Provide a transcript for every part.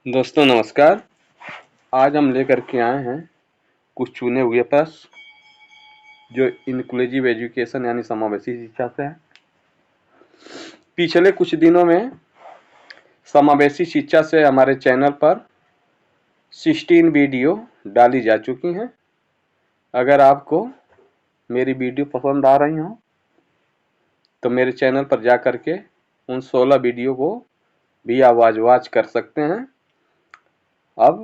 दोस्तों नमस्कार। आज हम लेकर के आए हैं कुछ चुने हुए प्रश्न जो इंक्लूसिव एजुकेशन यानी समावेशी शिक्षा से है। पिछले कुछ दिनों में समावेशी शिक्षा से हमारे चैनल पर 16 वीडियो डाली जा चुकी हैं। अगर आपको मेरी वीडियो पसंद आ रही हो तो मेरे चैनल पर जा कर के उन 16 वीडियो को भी आप वॉच कर सकते हैं। अब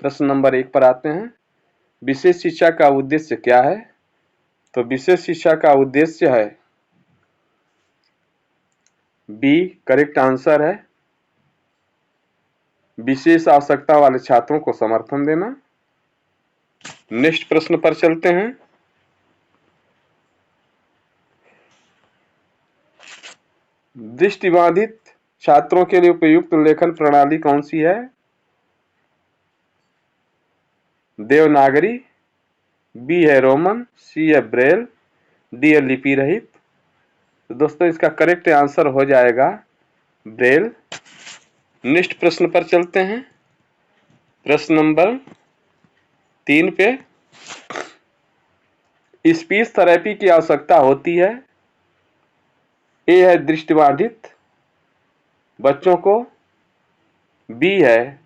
प्रश्न नंबर 1 पर आते हैं। विशेष शिक्षा का उद्देश्य क्या है? तो विशेष शिक्षा का उद्देश्य है बी करेक्ट आंसर है विशेष आवश्यकता वाले छात्रों को समर्थन देना। नेक्स्ट प्रश्न पर चलते हैं। दृष्टिबाधित छात्रों के लिए उपयुक्त लेखन प्रणाली कौन सी है? देवनागरी, बी है रोमन, सी है ब्रेल, डी है लिपि रहित। तो दोस्तों इसका करेक्ट आंसर हो जाएगा ब्रेल। नेक्स्ट प्रश्न पर चलते हैं। प्रश्न नंबर 3 पे स्पीच थेरेपी की आवश्यकता होती है। ए है दृष्टिबाधित बच्चों को, बी है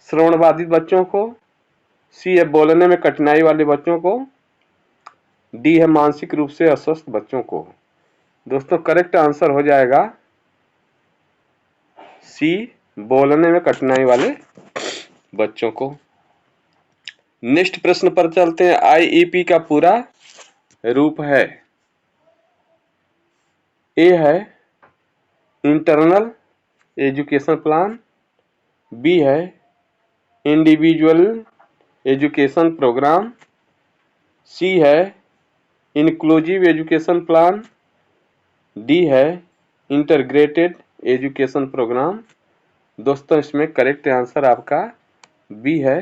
श्रवणबाधित बच्चों को, सी है बोलने में कठिनाई वाले बच्चों को, डी है मानसिक रूप से अस्वस्थ बच्चों को। दोस्तों करेक्ट आंसर हो जाएगा सी बोलने में कठिनाई वाले बच्चों को। नेक्स्ट प्रश्न पर चलते हैं। आईईपी का पूरा रूप है। ए है इंटरनल एजुकेशन प्लान, बी है इंडिविजुअल एजुकेशन प्रोग्राम, सी है इंक्लूसिव एजुकेशन प्लान, डी है इंटीग्रेटेड एजुकेशन प्रोग्राम। दोस्तों इसमें करेक्ट आंसर आपका बी है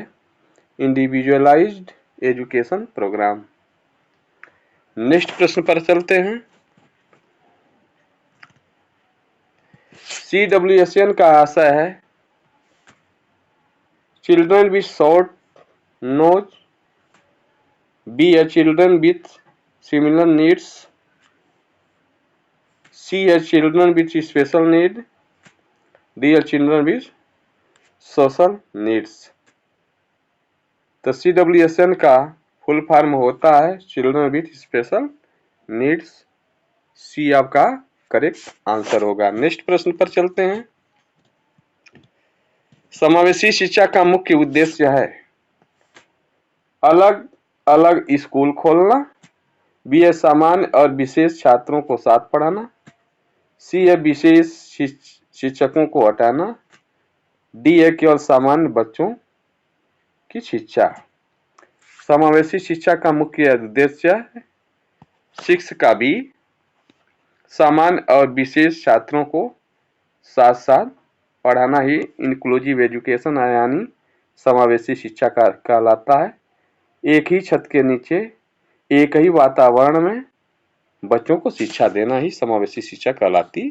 इंडिविजुअलाइज्ड एजुकेशन प्रोग्राम। नेक्स्ट प्रश्न पर चलते हैं। CWSN का आशय है children with short nose, B है children with similar needs, C है children with special need, D है चिल्ड्रन विथ सोशल नीड्स। तो CWSN का फुल फॉर्म होता है children with special needs. C आपका करेक्ट आंसर होगा। नेक्स्ट प्रश्न पर चलते हैं। समावेशी शिक्षा का मुख्य उद्देश्य है अलग अलग स्कूल खोलना, बी है सामान्य और विशेष छात्रों को साथ पढ़ाना, सी है विशेष शिक्षकों को हटाना, डी है केवल सामान्य बच्चों की शिक्षा। समावेशी शिक्षा का मुख्य उद्देश्य है शिक्षा का भी सामान्य और विशेष छात्रों को साथ साथ पढ़ाना ही इंक्लूसिव एजुकेशन यानी समावेशी शिक्षा का कहलाता है। एक ही छत के नीचे एक ही वातावरण में बच्चों को शिक्षा देना ही समावेशी शिक्षा कहलाती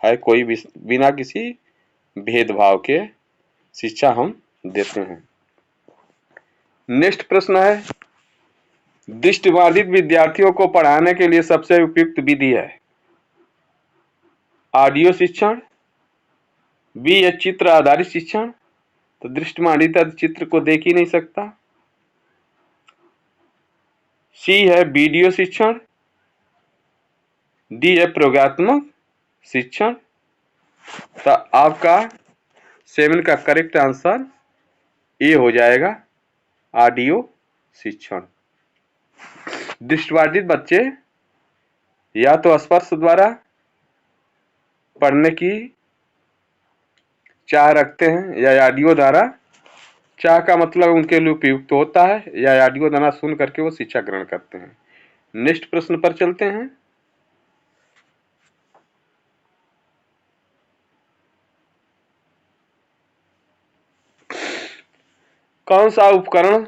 है। कोई बिना किसी भेदभाव के शिक्षा हम देते हैं। नेक्स्ट प्रश्न है दृष्टिबाधित विद्यार्थियों को पढ़ाने के लिए सबसे उपयुक्त विधि है ऑडियो शिक्षण, बी है चित्र आधारित शिक्षण, तो दृष्टिबाधित चित्र को देख ही नहीं सकता, सी है वीडियो शिक्षण, डी है प्रयोगात्मक शिक्षण। तो आपका 7 का करेक्ट आंसर ए हो जाएगा ऑडियो शिक्षण। दृष्टिबाधित बच्चे या तो स्पर्श द्वारा पढ़ने की चाह रखते हैं या ऑडियो द्वारा, चाह का मतलब उनके लिए उपयुक्त होता है या ऑडियो द्वारा सुन करके वो शिक्षा ग्रहण करते हैं। नेक्स्ट प्रश्न पर चलते हैं। कौन सा उपकरण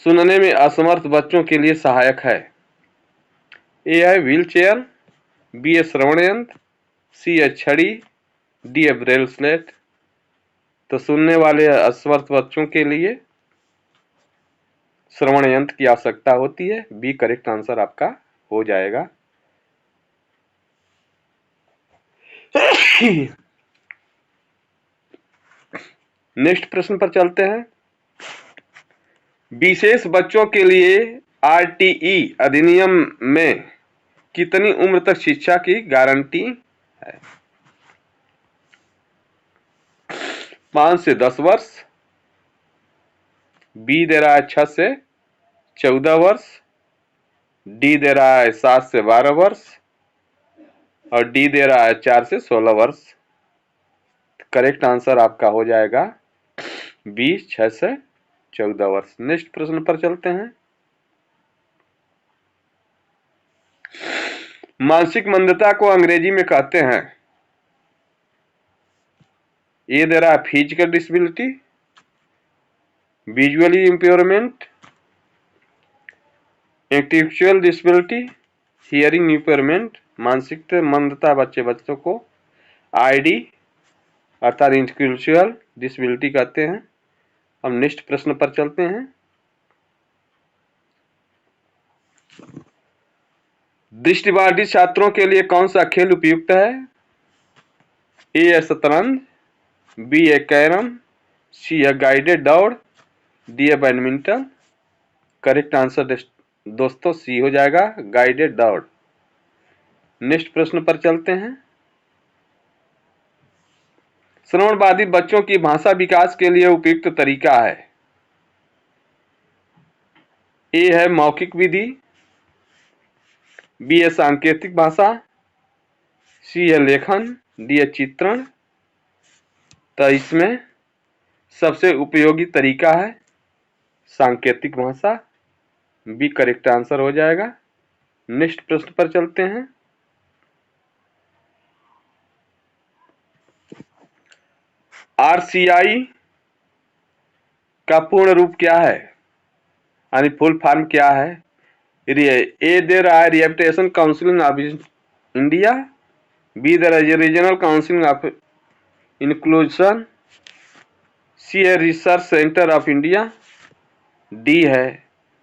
सुनने में असमर्थ बच्चों के लिए सहायक है? ए है व्हील चेयर, बी है श्रवण यंत्र, सी है छड़ी, डी है ब्रेल स्लेट। तो सुनने वाले अस्वस्थ बच्चों के लिए श्रवण यंत्र की आवश्यकता होती है। बी करेक्ट आंसर आपका हो जाएगा। नेक्स्ट प्रश्न पर चलते हैं। विशेष बच्चों के लिए आरटीई अधिनियम में कितनी उम्र तक शिक्षा की गारंटी है? 5 से 10 वर्ष, बी दे रहा है 6 से 14 वर्ष, डी दे रहा है 7 से 12 वर्ष और डी दे रहा है 4 से 16 वर्ष। करेक्ट आंसर आपका हो जाएगा बी 6 से 14 वर्ष। नेक्स्ट प्रश्न पर चलते हैं। मानसिक मंदता को अंग्रेजी में कहते हैं। ए दे रहा है physical disability, visually impairment, intellectual disability, hearing impairment. मानसिक मंदता बच्चों को आईडी अर्थात इंटेलेक्चुअल डिसेबिलिटी कहते हैं। हम नेक्स्ट प्रश्न पर चलते हैं। दृष्टिबाधित छात्रों के लिए कौन सा खेल उपयुक्त है? ए है शतरंज, बी है कैरम, सी है गाइडेड दौड़, डी है बैडमिंटन। करेक्ट आंसर दोस्तों सी हो जाएगा, गाइडेड दौड़। नेक्स्ट प्रश्न पर चलते हैं। श्रवण बाधित बच्चों की भाषा विकास के लिए उपयुक्त तरीका है। ए है मौखिक विधि, बी है सांकेतिक भाषा, सी है लेखन, डी है चित्रण। तो इसमें सबसे उपयोगी तरीका है सांकेतिक भाषा। बी करेक्ट आंसर हो जाएगा। नेक्स्ट प्रश्न पर चलते हैं। आरसीआई का पूर्ण रूप क्या है, यानी फुल फॉर्म क्या है? ए दे रहा है rehabilitation council of India, B दे रहा है regional council of inclusion, C है research centre of India, D है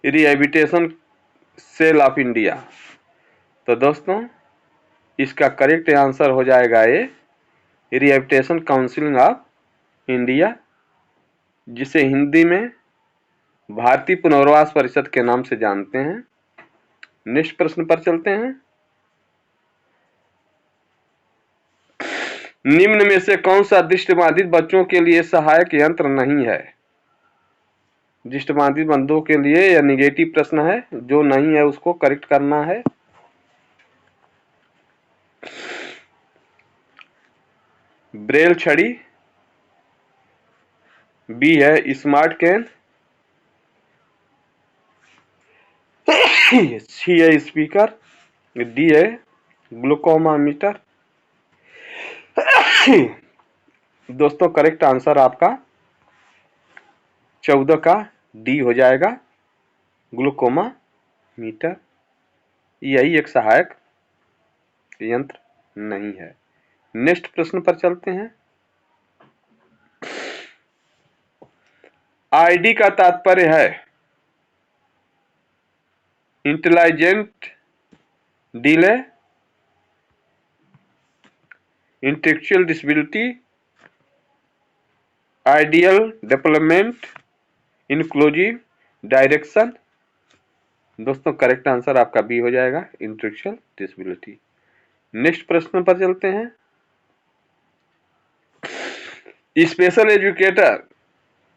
रिहेबिलिटेशन सेल ऑफ इंडिया। तो दोस्तों इसका करेक्ट आंसर हो जाएगा A rehabilitation council of India, जिसे हिंदी में भारतीय पुनर्वास परिषद के नाम से जानते हैं। नेक्स्ट प्रश्न पर चलते हैं। निम्न में से कौन सा दृष्टिबाधित बच्चों के लिए सहायक यंत्र नहीं है? दृष्टिबाधित बंधुओं के लिए यह निगेटिव प्रश्न है, जो नहीं है उसको करेक्ट करना है। ब्रेल छड़ी, बी है स्मार्ट कैन, सी है स्पीकर, डी है ग्लूकोमा मीटर। दोस्तों करेक्ट आंसर आपका 14 का डी हो जाएगा, ग्लूकोमा मीटर। यही एक सहायक यंत्र नहीं है। नेक्स्ट प्रश्न पर चलते हैं। आईडी का तात्पर्य है intelligent delay, intellectual disability, ideal development, inclusive direction. दोस्तों करेक्ट आंसर आपका बी हो जाएगा, इंटेलेक्चुअल डिसेबिलिटी। नेक्स्ट प्रश्न पर चलते हैं। स्पेशल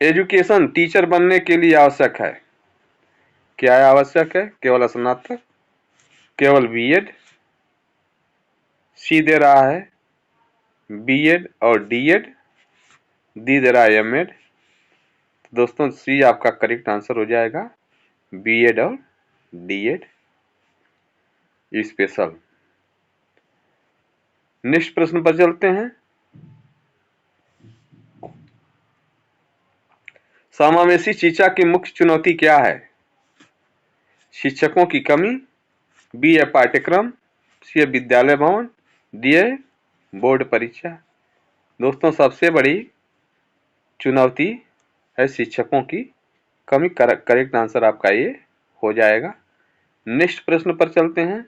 एजुकेशन टीचर बनने के लिए आवश्यक है। क्या आवश्यक है? केवल स्नातक, केवल बीएड, सी दे रहा है बीएड और डीएड, डी दे रहा है एमएड। दोस्तों सी आपका करेक्ट आंसर हो जाएगा, बीएड और डीएड स्पेशल। नेक्स्ट प्रश्न पर चलते हैं। समावेशी शिक्षा की मुख्य चुनौती क्या है? शिक्षकों की कमी, बी है पाठ्यक्रम, सी है विद्यालय भवन, डी है बोर्ड परीक्षा। दोस्तों सबसे बड़ी चुनौती है शिक्षकों की कमी। करेक्ट आंसर आपका ये हो जाएगा। नेक्स्ट प्रश्न पर चलते हैं।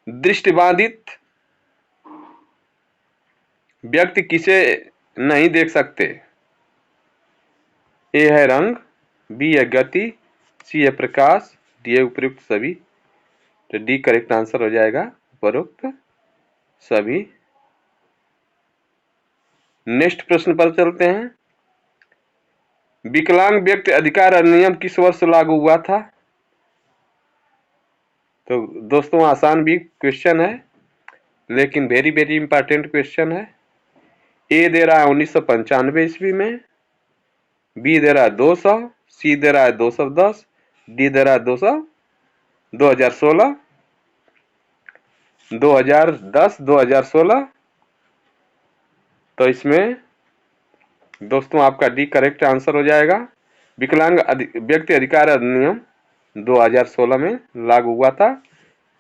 दृष्टिबाधित व्यक्ति किसे नहीं देख सकते? ए है रंग, बी है गति, सी है प्रकाश, डी है उपयुक्त सभी। तो डी करेक्ट आंसर हो जाएगा, उपरोक्त सभी। नेक्स्ट प्रश्न पर चलते हैं। विकलांग व्यक्ति अधिकार अधिनियम किस वर्ष लागू हुआ था? तो दोस्तों आसान भी क्वेश्चन है, लेकिन वेरी वेरी इंपॉर्टेंट क्वेश्चन है। ए दे रहा है 1995 ईस्वी में, बी दे रहा है 200, सी दे रहा है 210, डी दे रहा है 2016, 2010, 2016। तो इसमें दोस्तों आपका डी करेक्ट आंसर हो जाएगा। विकलांग व्यक्ति अधिकार अधिनियम 2016 में लागू हुआ था,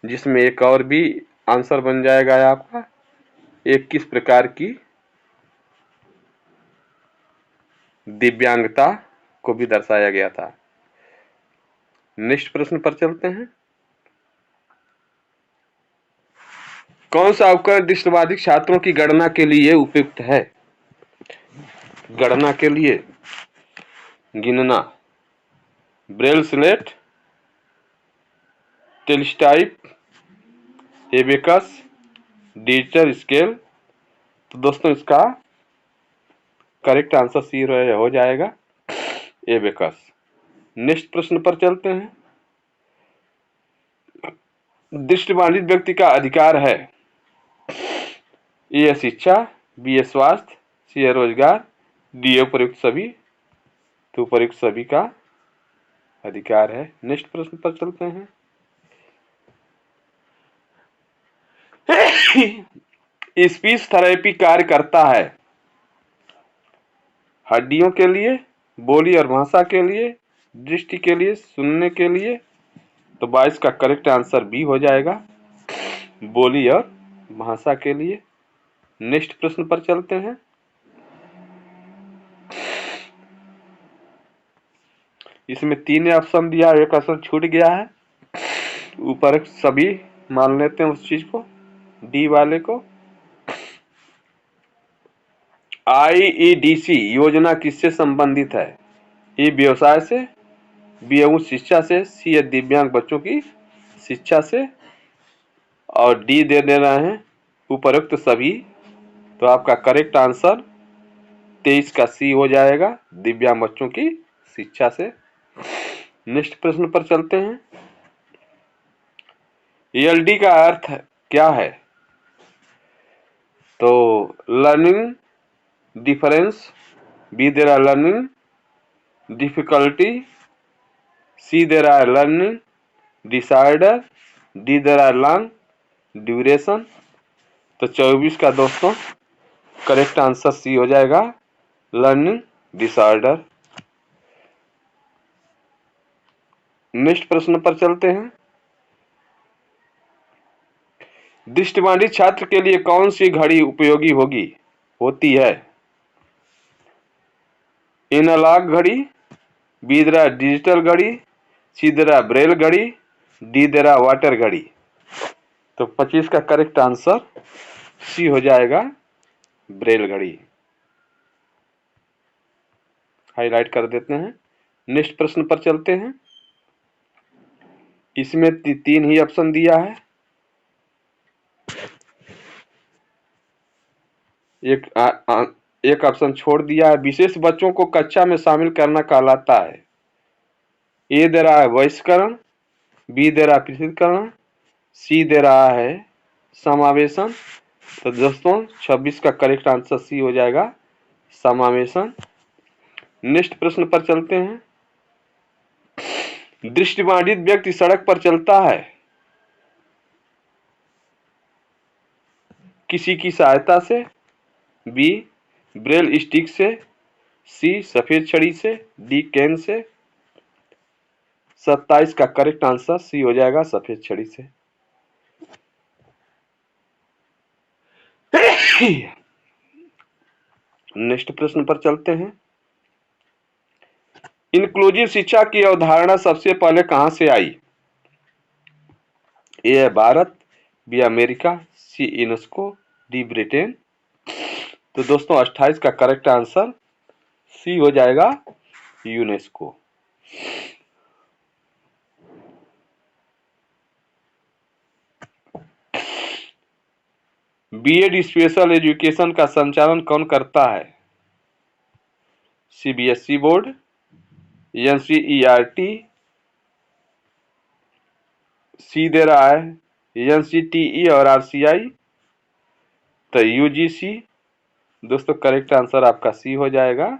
जिसमें एक और भी आंसर बन जाएगा आपका, एक किस प्रकार की दिव्यांगता को भी दर्शाया गया था। नेक्स्ट प्रश्न पर चलते हैं। कौन सा उपकरण दृष्टिबाधित छात्रों की गणना के लिए उपयुक्त है? गणना के लिए गिनना, braille slate, teletype, abacus, digital scale. तो दोस्तों इसका करेक्ट आंसर सी हो जाएगा, एबेकस। नेक्स्ट प्रश्न पर चलते हैं। दृष्टिबाधित व्यक्ति का अधिकार है, ए है शिक्षा, बी है स्वास्थ्य, सी है रोजगार, डी है उपयुक्त सभी। तो उपयुक्त सभी का अधिकार है। नेक्स्ट प्रश्न पर चलते हैं। स्पीच थेरेपी कार्य करता है हड्डियों के लिए, बोली और भाषा के लिए, दृष्टि के लिए, सुनने के लिए। तो 22 का करेक्ट आंसर बी हो जाएगा, बोली और भाषा के लिए। नेक्स्ट प्रश्न पर चलते हैं। इसमें 3 ऑप्शन दिया, एक ऑप्शन छूट गया है, ऊपर सभी मान लेते हैं उस चीज को, डी वाले को। IEDC योजना किससे संबंधित है? ए व्यवसाय से, बी उच्च शिक्षा से, सी है दिव्यांग बच्चों की शिक्षा से, और डी दे रहे हैं उपरोक्त सभी। तो आपका करेक्ट आंसर 23 का सी हो जाएगा, दिव्यांग बच्चों की शिक्षा से। नेक्स्ट प्रश्न पर चलते हैं। ELD का अर्थ क्या है? तो लर्निंग डिफरेंस, बी दे रहा है लर्निंग डिफिकल्टी, सी दे रहा है लर्निंग डिसऑर्डर, डी दे रहा है लर्न ड्यूरेशन। तो 24 का दोस्तों करेक्ट आंसर सी हो जाएगा, लर्निंग डिसऑर्डर। नेक्स्ट प्रश्न पर चलते हैं। दृष्टिबाधित छात्र के लिए कौन सी घड़ी उपयोगी होती है? एनालॉग घड़ी, बी दे रहा है डिजिटल घड़ी, सी दे रहा है ब्रेल घड़ी, डी दे रहा है वाटर घड़ी। तो 25 का करेक्ट आंसर सी हो जाएगा, ब्रेल घड़ी। हाईलाइट कर देते हैं। नेक्स्ट प्रश्न पर चलते हैं। इसमें 3 ही ऑप्शन दिया है, एक ऑप्शन छोड़ दिया है। विशेष बच्चों को कक्षा में शामिल करना कहलाता है। ए दे रहा है वयस्करण, बी दे रहा है पृथकीकरण, सी दे रहा है समावेशन। तो दोस्तों 26 का करेक्ट आंसर सी हो जाएगा, समावेशन। नेक्स्ट प्रश्न पर चलते हैं। दृष्टिबाधित व्यक्ति सड़क पर चलता है किसी की सहायता से, बी ब्रेल स्टिक से, सी सफेद छड़ी से, डी कैन से। 27 का करेक्ट आंसर सी हो जाएगा, सफेद छड़ी से। नेक्स्ट प्रश्न पर चलते हैं। इंक्लूसिव शिक्षा की अवधारणा सबसे पहले कहां से आई? ए है भारत, बी अमेरिका, सी यूनेस्को, डी ब्रिटेन। तो दोस्तों 28 का करेक्ट आंसर सी हो जाएगा, यूनेस्को। बीएड स्पेशल एजुकेशन का संचालन कौन करता है? सीबीएसई बोर्ड, एनसीईआरटी, सी दे रहा है एनसीटीई और आरसीआई, तो यूजीसी। दोस्तों करेक्ट आंसर आपका सी हो जाएगा,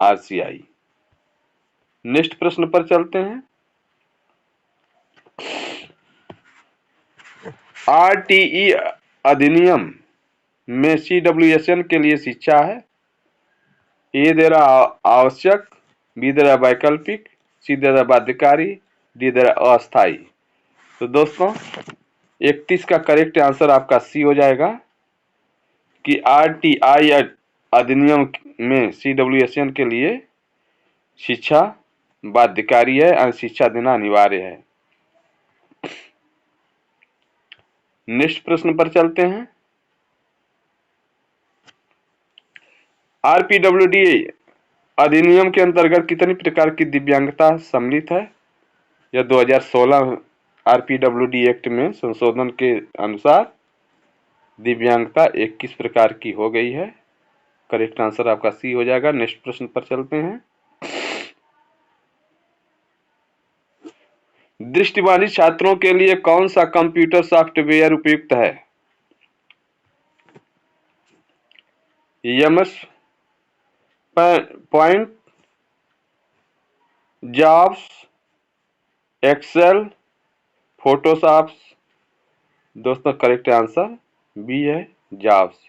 आरसीआई। नेक्स्ट प्रश्न पर चलते हैं। आरटीई अधिनियम में सीडब्ल्यूएसएन के लिए शिक्षा है। ए दे रहा आवश्यक, बी दे रहा वैकल्पिक, सी दे रहा बाध्यकारी, डी दे रहा अस्थायी। तो दोस्तों 31 का करेक्ट आंसर आपका सी हो जाएगा कि आरटीआई अधिनियम में सीडब्ल्यूएसएन के लिए शिक्षा बाध्यकारी है, शिक्षा देना अनिवार्य है। नेक्स्ट प्रश्न पर चलते हैं। आरपीडब्ल्यूडी अधिनियम के अंतर्गत कितनी प्रकार की दिव्यांगता सम्मिलित है? यह 2016 आरपीडब्ल्यूडी एक्ट में संशोधन के अनुसार दिव्यांगता 21 प्रकार की हो गई है। करेक्ट आंसर आपका सी हो जाएगा। नेक्स्ट प्रश्न पर चलते हैं। दृष्टिबाधित छात्रों के लिए कौन सा कंप्यूटर सॉफ्टवेयर उपयुक्त है? MS point, jobs, Excel, Photoshop. दोस्तों करेक्ट आंसर बी है, जॉब्स।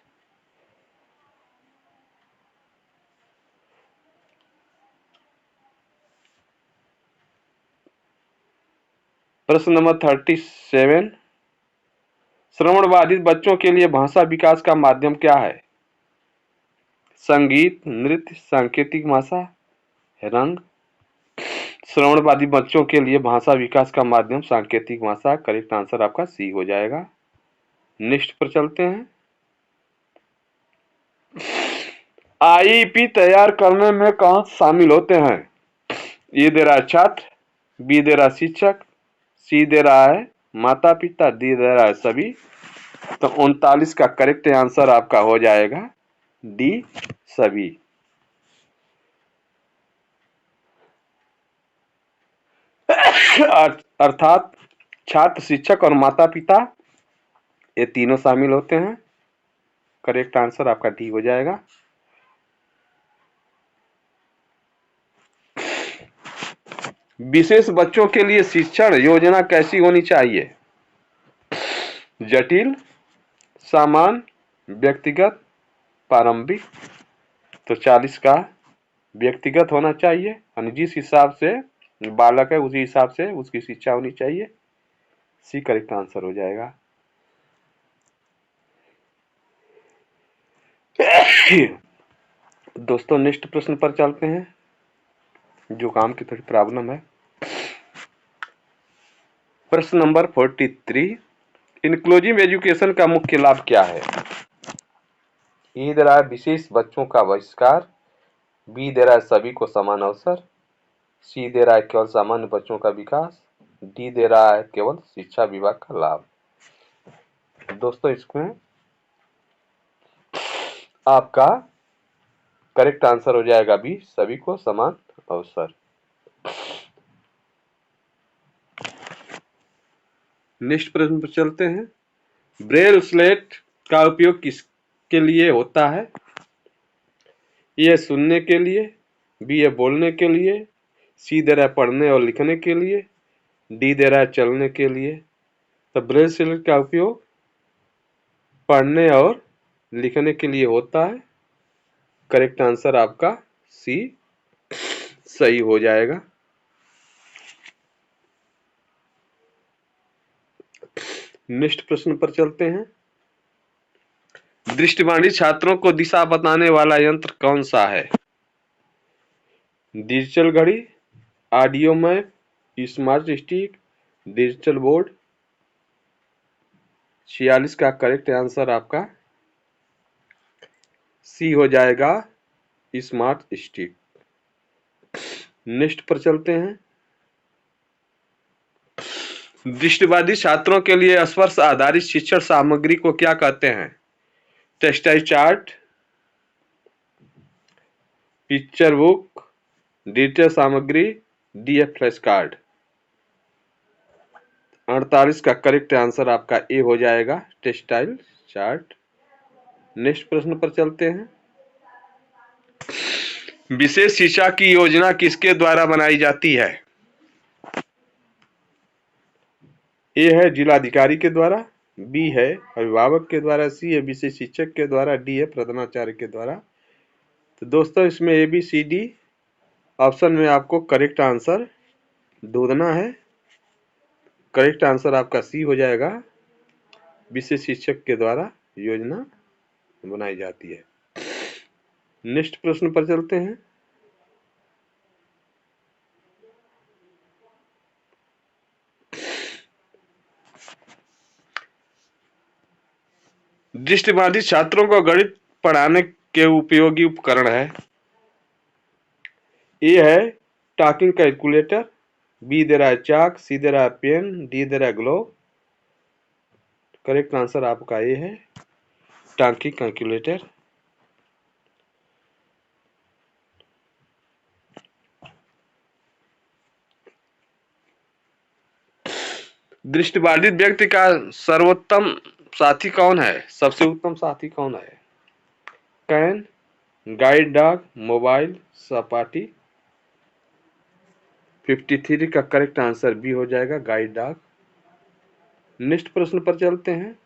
प्रश्न नंबर 37। श्रवण बाधित बच्चों के लिए भाषा विकास का माध्यम क्या है? संगीत, नृत्य, सांकेतिक भाषा, रंग। श्रवण बाधित बच्चों के लिए भाषा विकास का माध्यम सांकेतिक भाषा। करेक्ट आंसर आपका सी हो जाएगा। नेक्स्ट पर चलते हैं। आईईपी तैयार करने में कौन शामिल होते हैं? ए दे रहा है छात्र, बी दे रहा शिक्षक, सी दे रहा है माता पिता, डी दे रहा है सभी। तो 39 का करेक्ट आंसर आपका हो जाएगा डी, सभी। अर्थात छात्र, शिक्षक और माता पिता, ये तीनों शामिल होते हैं। करेक्ट आंसर आपका डी हो जाएगा। विशेष बच्चों के लिए शिक्षण योजना कैसी होनी चाहिए? जटिल, सामान्य, व्यक्तिगत, प्रारंभिक। तो 40 का व्यक्तिगत होना चाहिए, यानी जिस हिसाब से बालक है उसी हिसाब से उसकी शिक्षा होनी चाहिए। सी करेक्ट आंसर हो जाएगा। दोस्तों नेक्स्ट प्रश्न पर चलते हैं। जुकाम की थोड़ी प्रॉब्लम है। प्रश्न नंबर 43। इंक्लूसिव एजुकेशन का मुख्य लाभ क्या है? ए दे रहा है विशेष बच्चों का बहिष्कार, बी दे रहा है सभी को समान अवसर, सी दे रहा है केवल सामान्य बच्चों का विकास, डी दे रहा है केवल शिक्षा विभाग का लाभ। दोस्तों इसमें आपका करेक्ट आंसर हो जाएगा बी, सभी को समान अवसर। नेक्स्ट प्रश्न पर चलते हैं। ब्रेल स्लेट का उपयोग किसके लिए होता है? ए सुनने के लिए, बी बोलने के लिए, सी दे रहा है पढ़ने और लिखने के लिए, डी दे रहा है चलने के लिए। तो ब्रेल स्लेट का उपयोग पढ़ने और लिखने के लिए होता है। करेक्ट आंसर आपका सी सही हो जाएगा। नेक्स्ट प्रश्न पर चलते हैं। दृष्टिबाधित छात्रों को दिशा बताने वाला यंत्र कौन सा है? डिजिटल घड़ी, audio map, smart stick, digital board. 46 का करेक्ट आंसर आपका सी हो जाएगा, स्मार्ट स्टिक। नेक्स्ट पर चलते हैं। दृष्टिबाधित छात्रों के लिए स्पर्श आधारित शिक्षण सामग्री को क्या कहते हैं? Textile chart, picture book, digital सामग्री, डीएफ फ्लैश कार्ड। 48 का करेक्ट आंसर आपका ए हो जाएगा, टेक्सटाइल चार्ट। नेक्स्ट प्रश्न पर चलते हैं। विशेष शिक्षा की योजना किसके द्वारा बनाई जाती है? ए है जिलाधिकारी के द्वारा, बी है अभिभावक के द्वारा, सी है विशेष शिक्षक के द्वारा, डी है प्रधानाचार्य के द्वारा। तो दोस्तों इसमें A B C D option में आपको करेक्ट आंसर ढूंढना है। करेक्ट आंसर आपका सी हो जाएगा, विशेष शिक्षक के द्वारा योजना बनाई जाती है। नेक्स्ट प्रश्न पर चलते हैं। दृष्टिबाधित छात्रों को गणित पढ़ाने के उपयोगी उपकरण है। ए है टॉकिंग कैलकुलेटर, बी दे रहा है चाक, सी दे रहा है पेन, डी दे रहा है ग्लोब। करेक्ट आंसर आपका ए है, टॉकिंग कैलकुलेटर। दृष्टिबाधित व्यक्ति का सर्वोत्तम साथी कौन है? सबसे उत्तम साथी कौन है? कैन, गाइड डॉग, मोबाइल, सपाटी। 53 का करेक्ट आंसर बी हो जाएगा, गाइड डॉग। नेक्स्ट प्रश्न पर चलते हैं।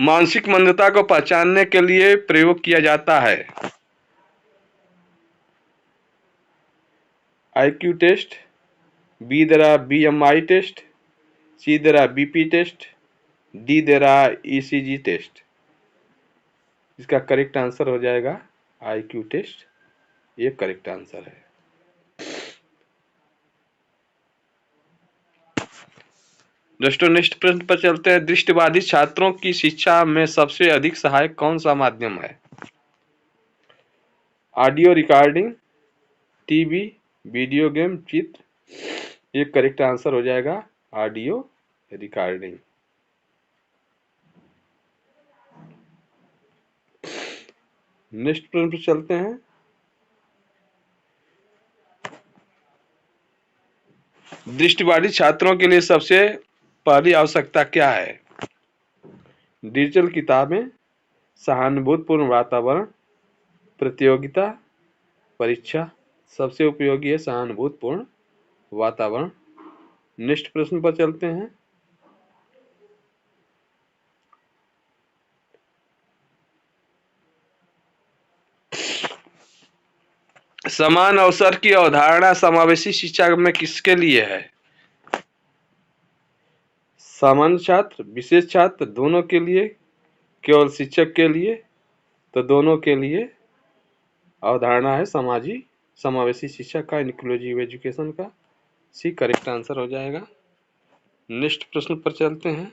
मानसिक मंदता को पहचानने के लिए प्रयोग किया जाता है। आईक्यू टेस्ट, बी दे रहा बीएमआई टेस्ट, सी दे रहा बीपी टेस्ट, डी दे रहा ईसीजी टेस्ट। इसका करेक्ट आंसर हो जाएगा आईक्यू टेस्ट, ये करेक्ट आंसर है। दोस्तों नेक्स्ट प्रश्न पर चलते हैं। दृष्टिबाधित छात्रों की शिक्षा में सबसे अधिक सहायक कौन सा माध्यम है? Audio recording, TV, video game, चित्र। ये करेक्ट आंसर हो जाएगा, ऑडियो रिकॉर्डिंग। नेक्स्ट प्रश्न पर चलते हैं। दृष्टिबाधित छात्रों के लिए सबसे पहली आवश्यकता क्या है? डिजिटल किताबें, सहानुभूतिपूर्ण वातावरण, प्रतियोगिता, परीक्षा। सबसे उपयोगी है सहानुभूतिपूर्ण वातावरण। नेक्स्ट प्रश्न पर चलते हैं। समान अवसर की अवधारणा समावेशी शिक्षा में किसके लिए है? सामान्य छात्र, विशेष छात्र, दोनों के लिए, केवल शिक्षक के लिए? तो दोनों के लिए अवधारणा है समावेशी शिक्षा का, इंक्लूसिव एजुकेशन का। सी करेक्ट आंसर हो जाएगा। नेक्स्ट प्रश्न पर चलते हैं।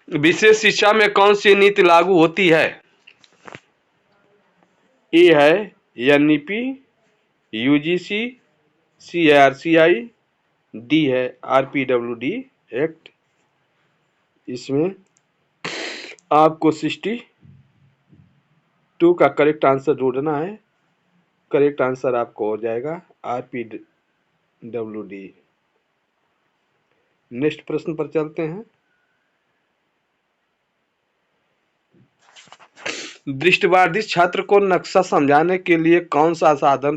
विशेष शिक्षा में कौन सी नीति लागू होती है? ए है एनईपी, यूजीसी, सी है आरसीआई, डी है आरपीडब्ल्यूडी एक्ट। इसमें आपको 62 का करेक्ट आंसर ढूंढना है। करेक्ट आंसर आपको हो जाएगा आरपीडब्ल्यूडी। नेक्स्ट प्रश्न पर चलते हैं। दृष्टिबाधित छात्र को नक्शा समझाने के लिए कौन सा साधन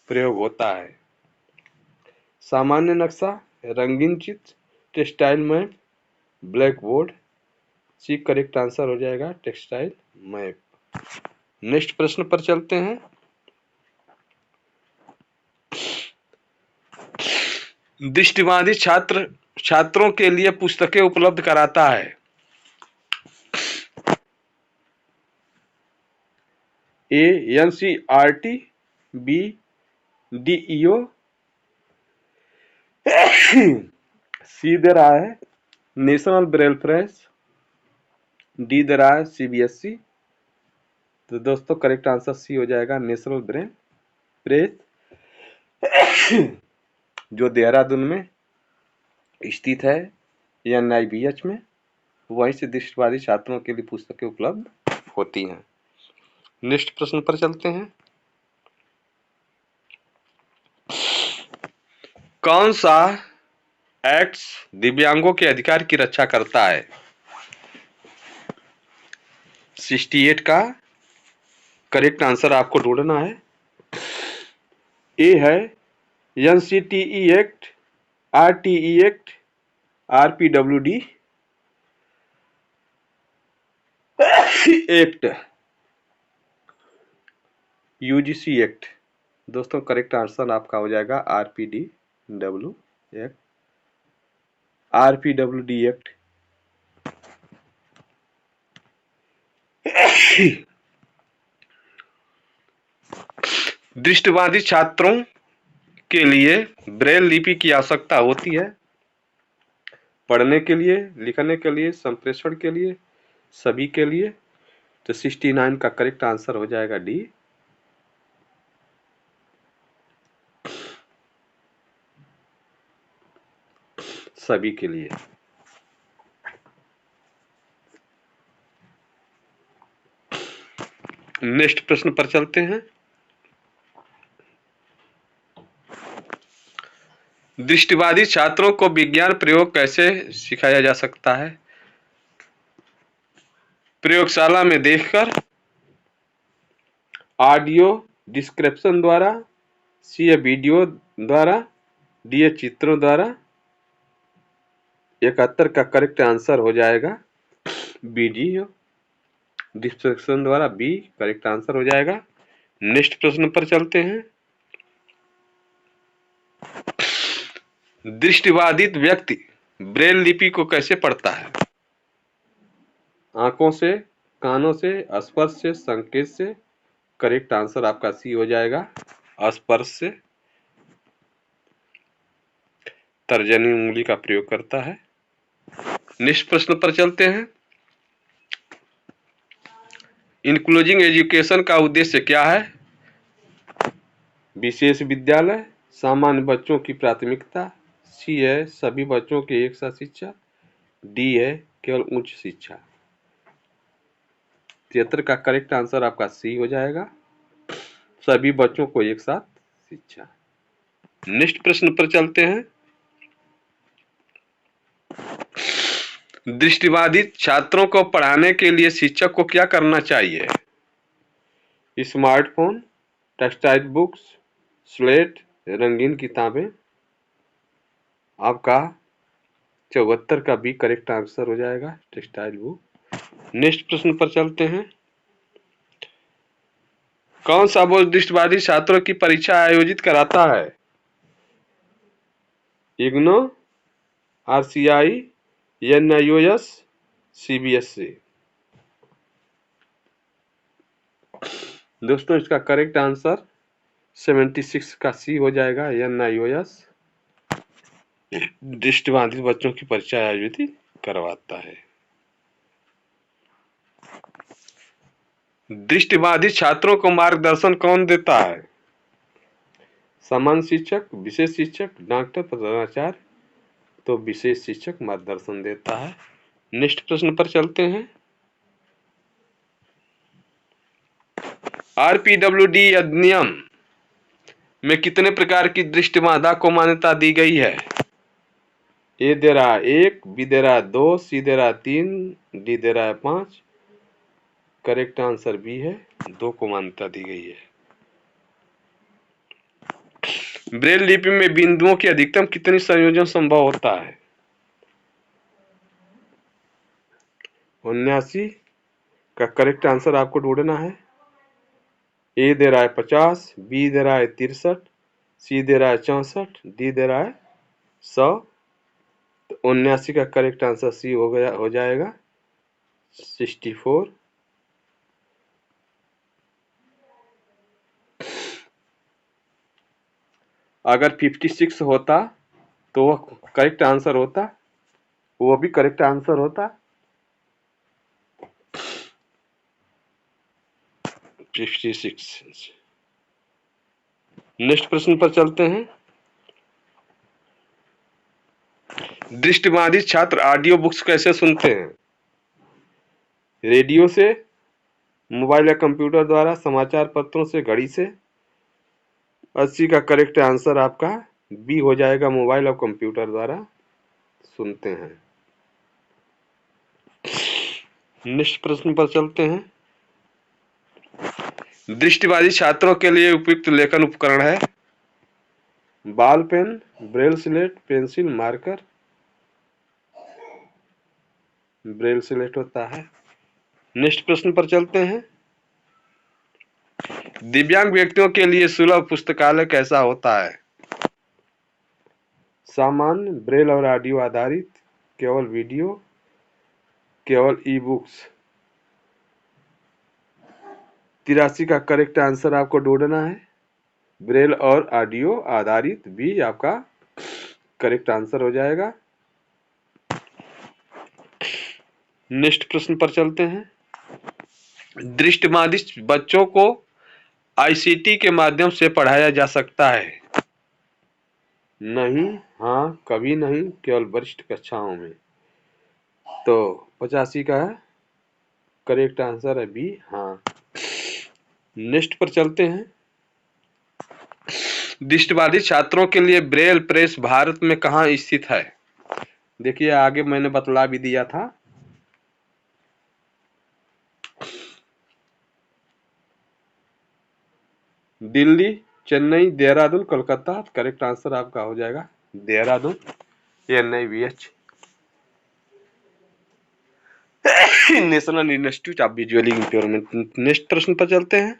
प्रयोग होता है? सामान्य नक्शा, रंगीन चित्र, textile map, black board. C correct answer हो जाएगा, टेक्सटाइल मैप। नेक्स्ट प्रश्न पर चलते हैं। दृष्टिबाधित छात्रों के लिए पुस्तकें उपलब्ध कराता है। ए एनसीईआरटी, बी डीईओ, सी दे रहा है नेशनल ब्रेल प्रेस, डी दे रहा है सीबीएसई। तो दोस्तों करेक्ट आंसर सी हो जाएगा नेशनल ब्रेल प्रेस, जो देहरादून में स्थित है एनआईबीएच में। वहीं से दृष्टिबाधित छात्रों के लिए पुस्तकें उपलब्ध होती हैं। नेक्स्ट प्रश्न पर चलते हैं। कौन सा एक्ट दिव्यांगों के अधिकार की रक्षा करता है? 68 का करेक्ट आंसर आपको ढूंढना है। ए है NCTE act, RTE act, RPWD act, UGC act. दोस्तों करेक्ट आंसर आपका हो जाएगा आरपीडब्ल्यू एक्ट, आरपीडब्ल्यूडी एक्ट। दृष्टिबाधित छात्रों के लिए ब्रेल लिपि की आवश्यकता होती है, पढ़ने के लिए, लिखने के लिए, संप्रेषण के लिए, सभी के लिए। तो 69 का करेक्ट आंसर हो जाएगा डी। सभी के लिए। नेक्स्ट प्रश्न पर चलते हैं। दृष्टिबाधित छात्रों को विज्ञान प्रयोग कैसे सिखाया जा सकता है? प्रयोगशाला में देखकर, ऑडियो डिस्क्रिप्शन द्वारा, सी वीडियो द्वारा, डी चित्रों द्वारा। 71 का करेक्ट आंसर हो जाएगा वीडियो डिस्क्रिप्शन द्वारा, बी करेक्ट आंसर हो जाएगा। नेक्स्ट प्रश्न पर चलते हैं। दृष्टिबाधित व्यक्ति ब्रेल लिपि को कैसे पढ़ता है? आंखों से, कानों से, स्पर्श से, संकेत से। करेक्ट आंसर आपका सी हो जाएगा स्पर्श से। तर्जनी उंगली का प्रयोग करता है। नेक्स्ट प्रश्न पर चलते हैं। इंक्लूजिंग एजुकेशन का उद्देश्य क्या है? विशेष विद्यालय, सामान्य बच्चों की प्राथमिकता, सी है सभी बच्चों की एक साथ शिक्षा, डी है केवल उच्च शिक्षा। 73 का करेक्ट आंसर आपका सी हो जाएगा सभी बच्चों को एक साथ शिक्षा। नेक्स्ट प्रश्न पर चलते हैं। दृष्टिबाधित छात्रों को पढ़ाने के लिए शिक्षक को क्या करना चाहिए? स्मार्टफोन, टेक्सटाइल बुक्स, स्लेट, रंगीन किताबें। आपका 74 का भी करेक्ट आंसर हो जाएगा टेक्सटाइल बुक। नेक्स्ट प्रश्न पर चलते हैं। कौन सा बोर्ड दृष्टिबाधित छात्रों की परीक्षा आयोजित कराता है? IGNOU, RCI, NIOS, CBSE. दोस्तों इसका करेक्ट आंसर 76 का सी हो जाएगा एनआईओएस। दृष्टिबाधित बच्चों की परीक्षा आयोजित करवाता है। दृष्टिबाधित छात्रों को मार्गदर्शन कौन देता है? सामान्य शिक्षक, विशेष शिक्षक, डॉक्टर, प्रधानाचार्य। तो विशेष शिक्षक मार्गदर्शन देता है। नेक्स्ट प्रश्न पर चलते हैं। आरपीडब्ल्यूडी अधिनियम में कितने प्रकार की दृष्टिबाधा को मान्यता दी गई है? ए दे रहा 1, बी दे रहा 2, सी दे रहा 3, डी दे रहा 5। करेक्ट आंसर बी है 2 को मान्यता दी गई है। ब्रेल लिपि में बिंदुओं के अधिकतम कितने संयोजन संभव होता है? 79 का करेक्ट आंसर आपको ढूंढना है। ए दे रहा है 50, बी दे रहा है 63, सी दे रहा है 64, डी दे रहा है 100, तो 79 का करेक्ट आंसर सी हो जाएगा 64। अगर 56 होता तो वह करेक्ट आंसर होता, वो भी करेक्ट आंसर होता। 56। नेक्स्ट प्रश्न पर चलते हैं। दृष्टिबाधित छात्र ऑडियो बुक्स कैसे सुनते हैं? रेडियो से, मोबाइल या कंप्यूटर द्वारा, समाचार पत्रों से, घड़ी से। 80 का करेक्ट आंसर आपका बी हो जाएगा, मोबाइल और कंप्यूटर द्वारा सुनते हैं। नेक्स्ट प्रश्न पर चलते हैं। दृष्टिबाधित छात्रों के लिए उपयुक्त लेखन उपकरण है? Ball pen, braille slate, pencil, marker. Braille slate होता है। नेक्स्ट प्रश्न पर चलते हैं। दिव्यांग व्यक्तियों के लिए सुलभ पुस्तकालय कैसा होता है? सामान्य, ब्रेल और ऑडियो आधारित, केवल वीडियो, केवल ई बुक्स। 83 का करेक्ट आंसर आपको ढूंढना है। ब्रेल और ऑडियो आधारित भी आपका करेक्ट आंसर हो जाएगा। नेक्स्ट प्रश्न पर चलते हैं। दृष्टिबाधित बच्चों को आईसीटी के माध्यम से पढ़ाया जा सकता है? नहीं, हाँ, कभी नहीं, केवल वरिष्ठ कक्षाओं में। तो 85 का करेक्ट आंसर है बी, हाँ। नेक्स्ट पर चलते हैं। दृष्टिबाधित छात्रों के लिए ब्रेल प्रेस भारत में कहाँ स्थित है? देखिए, आगे मैंने बतला भी दिया था। दिल्ली, चेन्नई, देहरादून, कोलकाता। करेक्ट आंसर आपका हो जाएगा Dehradun, NIVH। National institute of visually impairment. Next प्रश्न पर चलते हैं।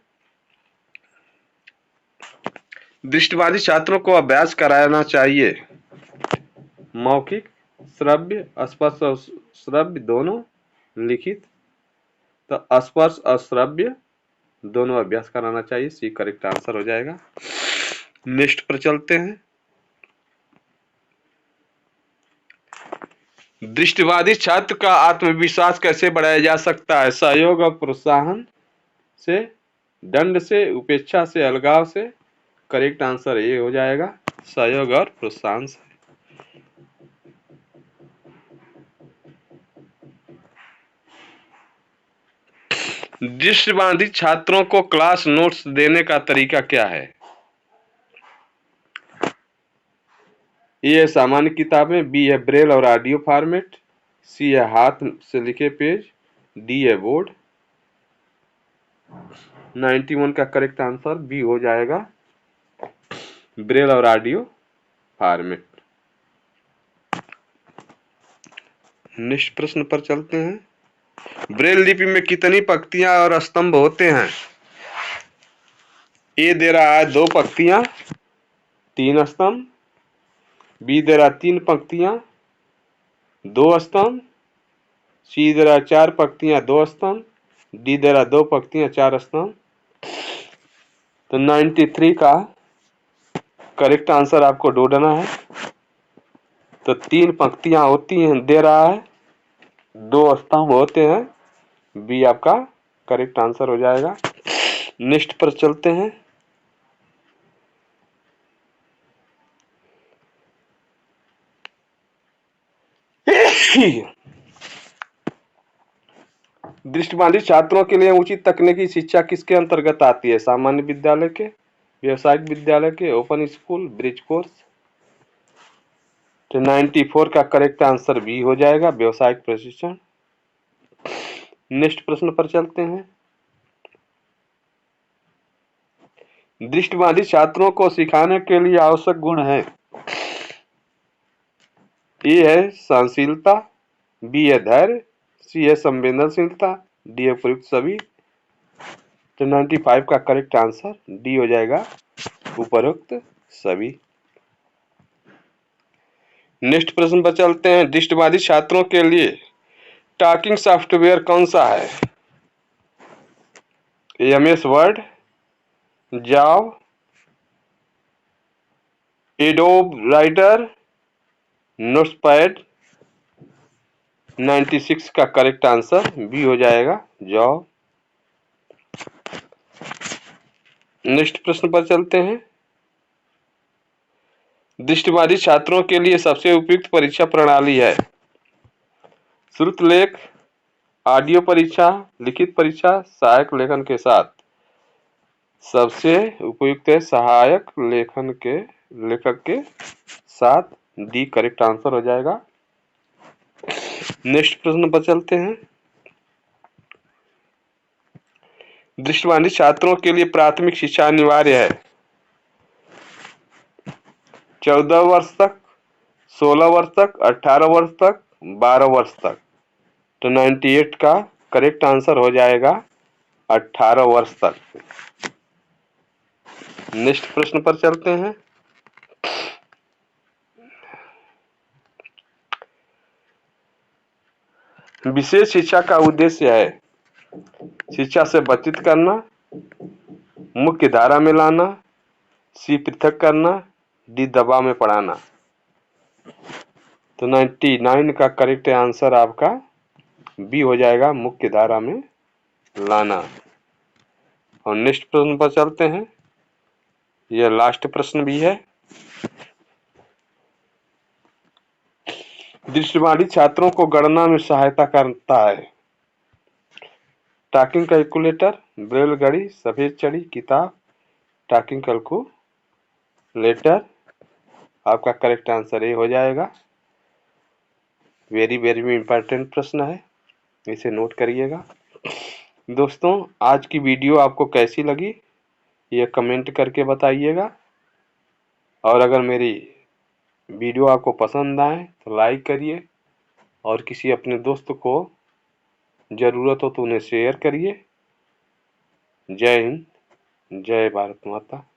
दृष्टिबाधित छात्रों को अभ्यास कराना चाहिए मौखिक, श्रव्य, स्पर्श और श्रव्य दोनों, लिखित। तो स्पर्श और श्रव्य दोनों अभ्यास कराना चाहिए, सी करेक्ट आंसर हो जाएगा। नेक्स्ट पर चलते हैं। दृष्टिबाधित छात्र का आत्मविश्वास कैसे बढ़ाया जा सकता है? सहयोग और प्रोत्साहन से, दंड से, उपेक्षा से, अलगाव से। करेक्ट आंसर ये हो जाएगा, सहयोग और प्रोत्साहन से। दृष्टिबाधित छात्रों को क्लास नोट्स देने का तरीका क्या है? ए है सामान्य किताबें, बी है ब्रेल और ऑडियो फॉर्मेट, सी है हाथ से लिखे पेज, डी है बोर्ड। 91 का करेक्ट आंसर बी हो जाएगा, ब्रेल और ऑडियो फॉर्मेट। नेक्स्ट प्रश्न पर चलते हैं। ब्रेल लिपि में कितनी पंक्तियां और स्तंभ होते हैं? ए दे रहा है 2 पंक्तियां 3 स्तंभ, बी दे रहा 3 पंक्तियां 2 स्तंभ, सी दे रहा 4 पंक्तियां 2 स्तंभ, डी दे रहा 2 पंक्तियां 4 स्तंभ। तो 93 का करेक्ट आंसर आपको ढूंढना है। तो 3 पंक्तियां होती हैं दे रहा है, 2 स्तंभ होते हैं, बी आपका करेक्ट आंसर हो जाएगा। नेक्स्ट पर चलते हैं। दृष्टिबाधित छात्रों के लिए उचित तकनीकी शिक्षा किसके अंतर्गत आती है? सामान्य विद्यालय के, व्यावसायिक विद्यालय के, ओपन स्कूल, ब्रिज कोर्स। तो 94 का करेक्ट आंसर बी हो जाएगा, व्यावसायिक प्रशिक्षण। नेक्स्ट प्रश्न पर चलते हैं। दृष्टिबाधित छात्रों को सिखाने के लिए आवश्यक गुण है? ए है सहनशीलता, बी है धैर्य, सी है संवेदनशीलता, डी है उपयुक्त सभी। तो 95 का करेक्ट आंसर डी हो जाएगा, उपरोक्त सभी। नेक्स्ट प्रश्न पर चलते हैं। दृष्टिबाधित छात्रों के लिए टॉकिंग सॉफ्टवेयर कौन सा है? MS वर्ड, जाव, एडोब राइटर, नोटपैड। 96 का करेक्ट आंसर बी हो जाएगा, जाव। नेक्स्ट प्रश्न पर चलते हैं। दृष्टिबाधित छात्रों के लिए सबसे उपयुक्त परीक्षा प्रणाली है? श्रुतलेख, ऑडियो परीक्षा, लिखित परीक्षा, सहायक लेखन के साथ। सबसे उपयुक्त है सहायक लेखन के लेखक के साथ, डी करेक्ट आंसर हो जाएगा। नेक्स्ट प्रश्न पर चलते हैं। दृष्टिबाधित छात्रों के लिए प्राथमिक शिक्षा अनिवार्य है? 14 वर्ष तक, 16 वर्ष तक, 18 वर्ष तक, 12 वर्ष तक। तो 98 का करेक्ट आंसर हो जाएगा 18 वर्ष तक। नेक्स्ट प्रश्न पर चलते हैं। विशेष शिक्षा का उद्देश्य है शिक्षा से वंचित करना, मुख्य धारा में लाना, सी पृथक करना, डी दबाव में पढ़ाना। तो 99 का करेक्ट आंसर आपका बी हो जाएगा, मुख्य धारा में लाना। और नेक्स्ट प्रश्न पर चलते हैं। यह लास्ट प्रश्न भी है। दृष्टिबाधित छात्रों को गणना में सहायता करता है? टॉकिंग कैलकुलेटर, ब्रेल घड़ी, सफेद छड़ी, किताब। टॉकिंग कैलकुलेटर आपका करेक्ट आंसर ए हो जाएगा। वेरी वेरी इंपॉर्टेंट प्रश्न है, इसे नोट करिएगा। दोस्तों, आज की वीडियो आपको कैसी लगी ये कमेंट करके बताइएगा। और अगर मेरी वीडियो आपको पसंद आए तो लाइक करिए, और किसी अपने दोस्त को ज़रूरत हो तो उन्हें शेयर करिए। जय हिंद, जय भारत माता।